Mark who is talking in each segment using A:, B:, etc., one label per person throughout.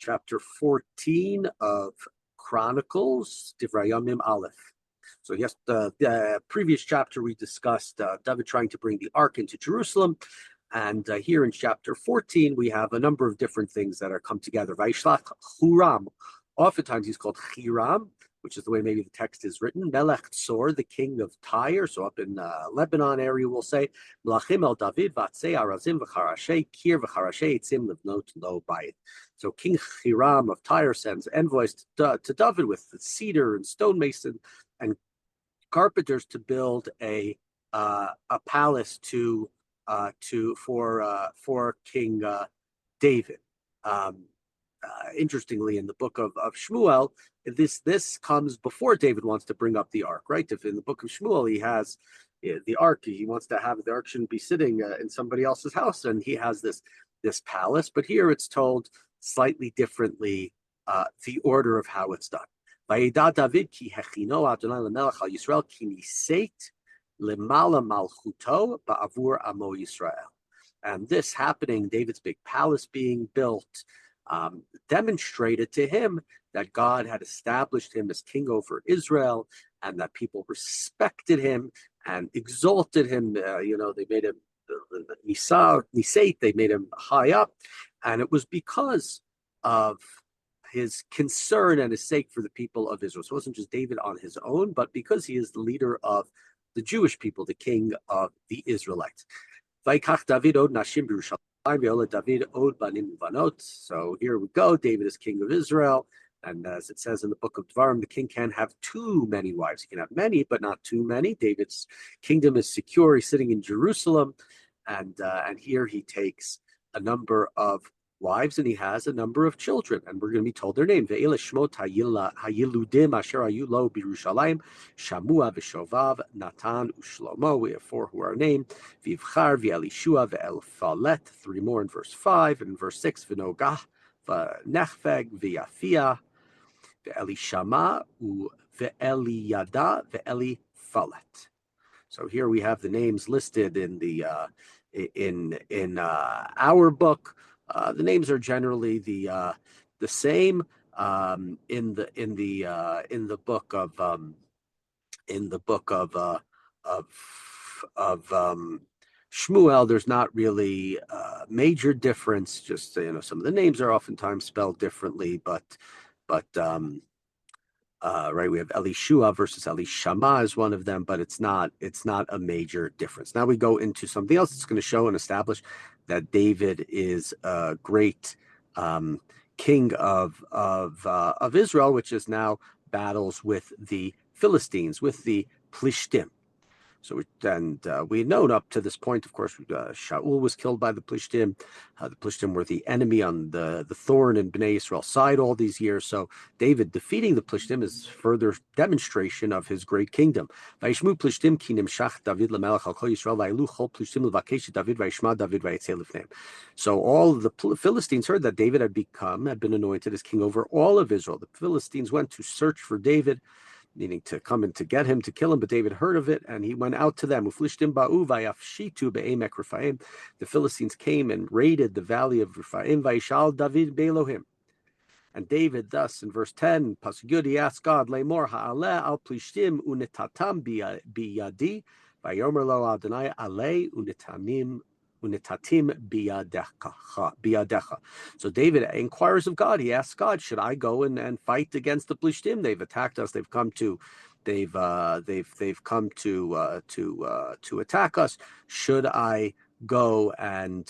A: chapter 14 of Chronicles, Divrei Hayamim Aleph. So yes, the previous chapter we discussed David trying to bring the ark into Jerusalem. And here in chapter 14, we have a number of different things that are come together. Vaishlach Huram. Oftentimes he's called Hiram, which is the way maybe the text is written. Melech Tzor, the king of Tyre, so up in Lebanon area, we'll say. Melachim el David, Vatzei Arazim v'charashei, Kir v'charashei, Etzim livnot lo bayit. So King Hiram of Tyre sends envoys to David with cedar and stonemason and carpenters to build a palace for King David. Interestingly, in the book of Shmuel, this comes before David wants to bring up the ark, right? If in the book of Shmuel he has the ark, he wants to have the ark shouldn't be sitting in somebody else's house, and he has this palace. But here it's told slightly differently, the order of how it's done. Vayida David ki hechino Adonai lemelech al Yisrael ki niseit lemala malchuto ba'avur amo Yisrael. And this happening, David's big palace being built, demonstrated to him that God had established him as king over Israel, and that people respected him and exalted him. They made him Nisait, they made him high up, and it was because of his concern and his sake for the people of Israel. So it wasn't just David on his own, but because he is the leader of the Jewish people, the king of the Israelites. Vaikach David od nashim b'Yerushalayim David od banim uvanot. So here we go. David is king of Israel, and as it says in the book of Devarim, the king can't have too many wives. He can have many, but not too many. David's kingdom is secure. He's sitting in Jerusalem, and here he takes a number of wives, and he has a number of children, and we're going to be told their name. Ve'ele shmot hayiludim asher hayu lo b'Yerushalayim, Shamua v'Shovav, Natan u'Shlomo. We have 4 who are named. V'Yivchar v'Elishua v'Elphalet, 3 more in verse 5, and in verse 6, v'Nogah v'Nechveg v'Yafia v'Elishama v'Eliyada v'Eliphalet. So here we have the names listed in the in our book. The names are generally the same in the book of Shmuel. There's not really major difference. Just some of the names are oftentimes spelled differently, but right, we have Elishua versus Elishama is one of them, but it's not a major difference. Now we go into something else that's going to show and establish that David is a great king of Israel, which is now battles with the Philistines, with the Plishtim. So we know up to this point, of course, Shaul was killed by the Plishtim. The Plishtim were the enemy on the thorn in Bnei Israel's side all these years. So David defeating the Plishtim is further demonstration of his great kingdom. Vayishmu Plishtim ki nimshach David lemelech al kol Yisrael vaylu chol Plishtim levakesh David vayishma David vayetzei lifneim. So all the Philistines heard that David had been anointed as king over all of Israel. The Philistines went to search for David, meaning to come and to get him, to kill him, but David heard of it, and he went out to them. The Philistines came and raided the valley of Rephaim. Vayishal David be'Elohim. And David thus, in verse 10, Pasuk Yud, he asked God, Le'mor ha'aleh al plishtim unetatam biyadi, vayomer lo Adonai aleh unetatim biyadecha. So David inquires of God. He asks God, should I go and fight against the Plishtim? They've attacked us. They've come to attack us. Should I go and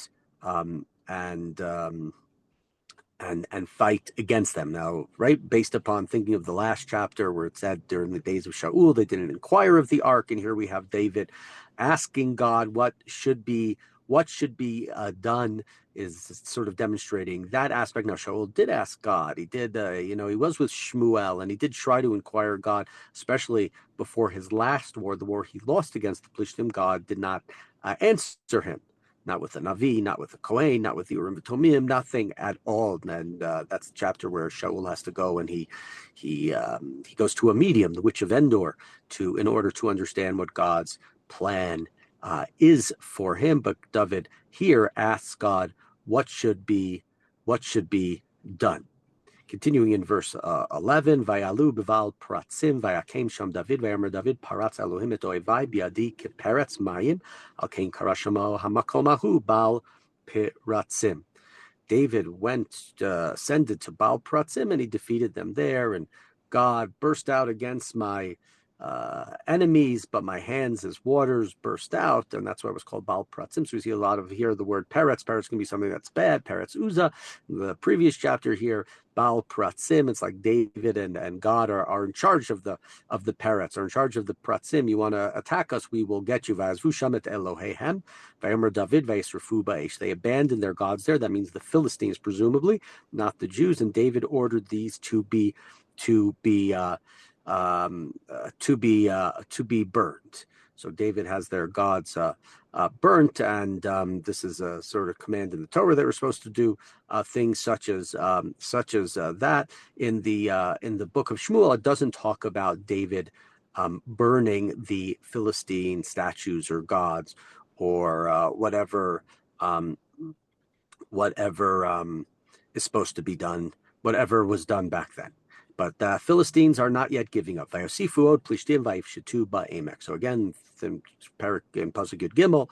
A: fight against them? Now, right, based upon thinking of the last chapter where it said during the days of Shaul, they didn't inquire of the ark, and here we have David asking God what should be done, is sort of demonstrating that aspect. Now, Shaul did ask God. He did, he was with Shmuel, and he did try to inquire God, especially before his last war, the war he lost against the Plishtim. God did not answer him. Not with the Navi, not with the Kohen, not with the Urim V'Tomim, nothing at all. And that's the chapter where Shaul has to go, and he goes to a medium, the witch of Endor, in order to understand what God's plan is for him. But David here asks God what should be done. Continuing in verse 11, Vayalu b'val pratzim, vayakem sham David, vayamer David, paratz Elohim et oevai biadi keperetz mayim, al kein karashamo hamakom ahu bal piratzim. David ascended to Baal Pratzim, and he defeated them there. And God burst out against my enemies, but my hands as waters burst out, and that's why it was called Baal Pratzim. So we see a lot of here the word Peretz. Peretz can be something that's bad. Peretz Uza. The previous chapter here, Baal Pratzim. It's like David and God are in charge of the Peretz, are in charge of the Pratzim. You want to attack us, we will get you. Va'azvu shamet Elohehem, va'yomer David va'yisrafu ba'esh. They abandoned their gods there. That means the Philistines, presumably, not the Jews. And David ordered these to be burned. So David has their gods burnt, and this is a sort of command in the Torah that we're supposed to do things such as that. In the book of Shmuel, it doesn't talk about David burning the Philistine statues or gods or whatever is supposed to be done, whatever was done back then. But the Philistines are not yet giving up. So again, in Pasuk Yud Gimel,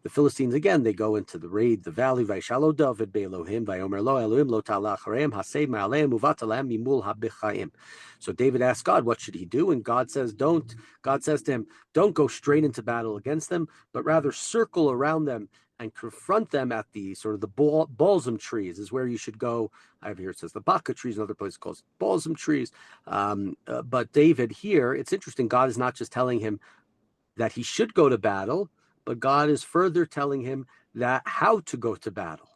A: the Philistines again, they go into the raid, the valley. So David asked God, what should he do? And God says to him, don't go straight into battle against them, but rather circle around them and confront them at the sort of the balsam trees is where you should go. I have here, it says the baka trees, another place calls balsam trees. But David here, it's interesting, God is not just telling him that he should go to battle, but God is further telling him that how to go to battle,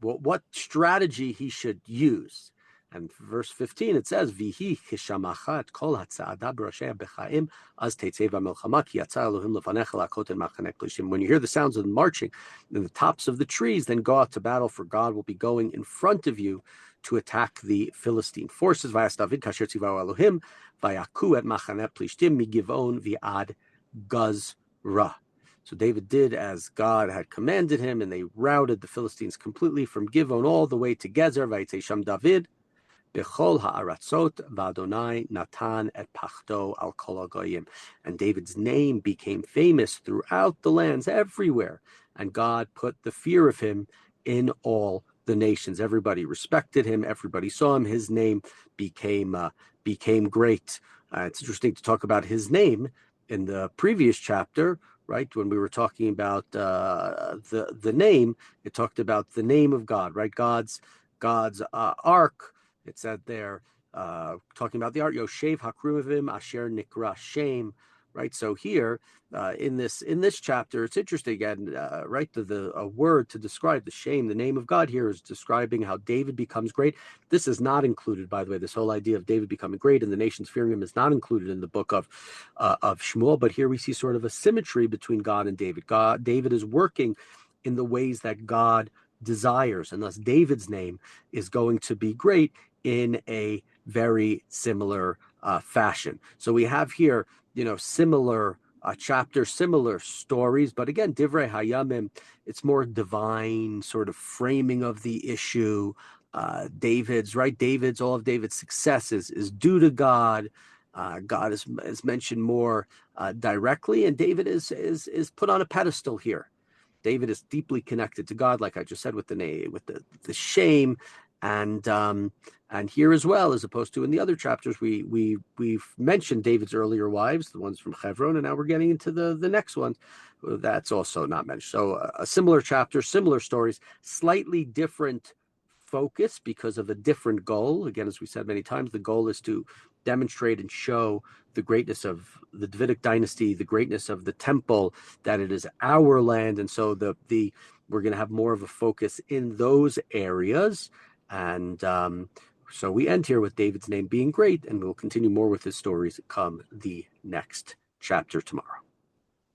A: what strategy he should use. And verse 15, it says, Vihi kishamachat kol hatza'ada b'rashei b'chaim az teitzei v'melchama ki yatsa Elohim lefanecha lakot en machaneh plishtim. When you hear the sounds of the marching in the tops of the trees, then go out to battle, for God will be going in front of you to attack the Philistine forces. Vayas David kasher tzivau Elohim vayaku et machaneh plishtim migivon v'ad Gazra. So David did as God had commanded him, and they routed the Philistines completely from Givon all the way to Gezer. Vayitzei sham David Bechol ha'aratzot v'Adonai natan et pachto al kol hagoyim. And David's name became famous throughout the lands everywhere, and God put the fear of him in all the nations. Everybody respected him. Everybody saw him. His name became great. It's interesting to talk about his name in the previous chapter, right? When we were talking about the name, it talked about the name of God, right? God's ark. It said there, talking about the art, Yoshev Hakruvim Asher Nikra Shem, right? So here, in this chapter, it's interesting again, right? A word to describe the Shem, the name of God here, is describing how David becomes great. This is not included, by the way. This whole idea of David becoming great and the nations fearing him is not included in the book of Shmuel. But here we see sort of a symmetry between God and David. David is working in the ways that God desires, and thus David's name is going to be great in a very similar fashion. So we have here, similar chapters, similar stories, but again, Divrei Hayamim, it's more divine sort of framing of the issue. All of David's success is due to God. God is mentioned more directly, and David is put on a pedestal here. David is deeply connected to God, like I just said, with the name, with the shame, and here as well, as opposed to in the other chapters, we've mentioned David's earlier wives, the ones from Hebron, and now we're getting into the next one. That's also not mentioned. So a similar chapter, similar stories, slightly different focus because of a different goal. Again, as we said many times, the goal is to demonstrate and show the greatness of the Davidic dynasty, the greatness of the temple, that it is our land, and so we're going to have more of a focus in those areas. And so we end here with David's name being great, and we'll continue more with his stories come the next chapter tomorrow.